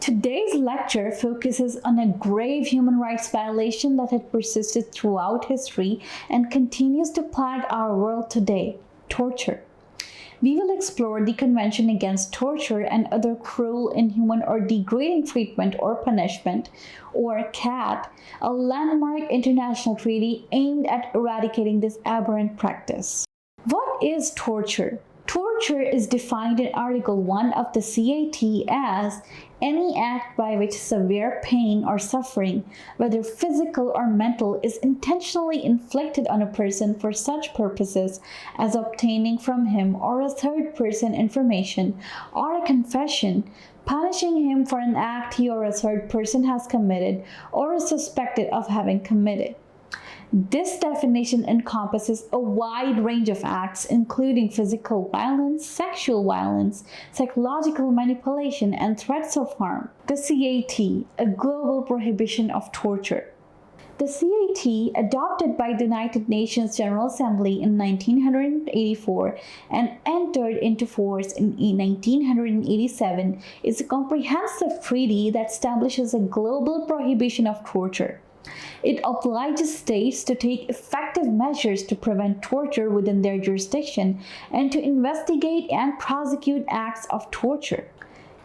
Today's lecture focuses on a grave human rights violation that had persisted throughout history and continues to plague our world today: torture. We will explore the Convention Against Torture and Other Cruel, Inhuman, or Degrading Treatment or Punishment, or CAT, a landmark international treaty aimed at eradicating this aberrant practice. What is torture? Torture is defined in Article 1 of the CAT as any act by which severe pain or suffering, whether physical or mental, is intentionally inflicted on a person for such purposes as obtaining from him or a third person information or a confession, punishing him for an act he or a third person has committed or is suspected of having committed. This definition encompasses a wide range of acts, including physical violence, sexual violence, psychological manipulation, and threats of harm. The CAT, a global prohibition of torture. The CAT, adopted by the United Nations General Assembly in 1984 and entered into force in 1987, is a comprehensive treaty that establishes a global prohibition of torture. It obliges states to take effective measures to prevent torture within their jurisdiction and to investigate and prosecute acts of torture.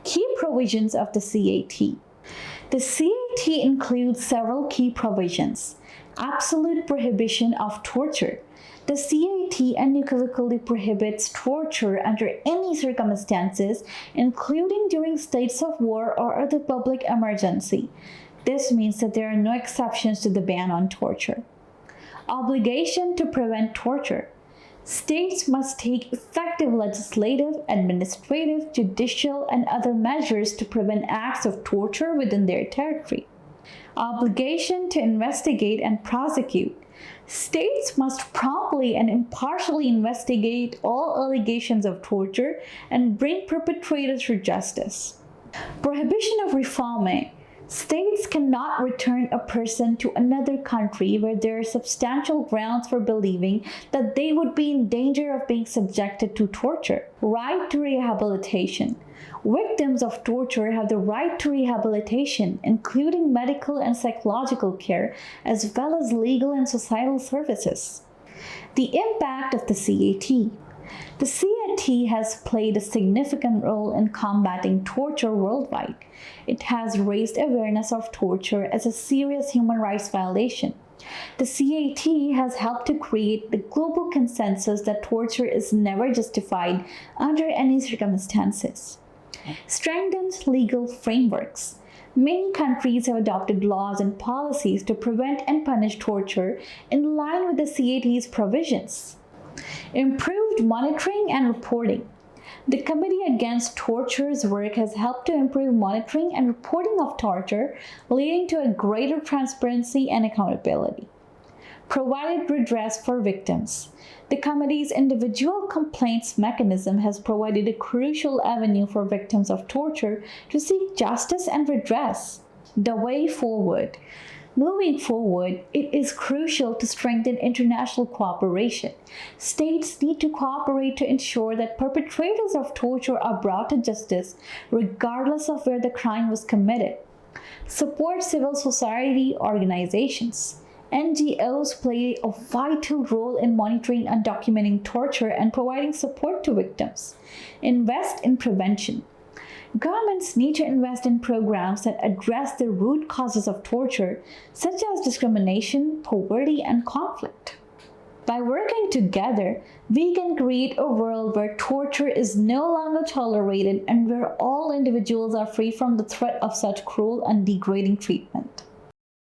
Key provisions of the CAT. The CAT includes several key provisions. Absolute prohibition of torture. The CAT unequivocally prohibits torture under any circumstances, including during states of war or other public emergency. This means that there are no exceptions to the ban on torture. Obligation to prevent torture. States must take effective legislative, administrative, judicial, and other measures to prevent acts of torture within their territory. Obligation to investigate and prosecute. States must promptly and impartially investigate all allegations of torture and bring perpetrators to justice. Prohibition of refoulement. States cannot return a person to another country where there are substantial grounds for believing that they would be in danger of being subjected to torture. Right to rehabilitation. Victims of torture have the right to rehabilitation, including medical and psychological care, as well as legal and societal services. The impact of the CAT. The CAT has played a significant role in combating torture worldwide. It has raised awareness of torture as a serious human rights violation. The CAT has helped to create the global consensus that torture is never justified under any circumstances. Strengthens legal frameworks. Many countries have adopted laws and policies to prevent and punish torture in line with the CAT's provisions. Improved monitoring and reporting. The Committee Against Torture's work has helped to improve monitoring and reporting of torture, leading to a greater transparency and accountability. Provided redress for victims. The Committee's individual complaints mechanism has provided a crucial avenue for victims of torture to seek justice and redress. The way forward. Moving forward, it is crucial to strengthen international cooperation. States need to cooperate to ensure that perpetrators of torture are brought to justice, regardless of where the crime was committed. Support civil society organizations. NGOs play a vital role in monitoring and documenting torture and providing support to victims. Invest in prevention. Governments need to invest in programs that address the root causes of torture, such as discrimination, poverty, and conflict. By working together, we can create a world where torture is no longer tolerated and where all individuals are free from the threat of such cruel and degrading treatment.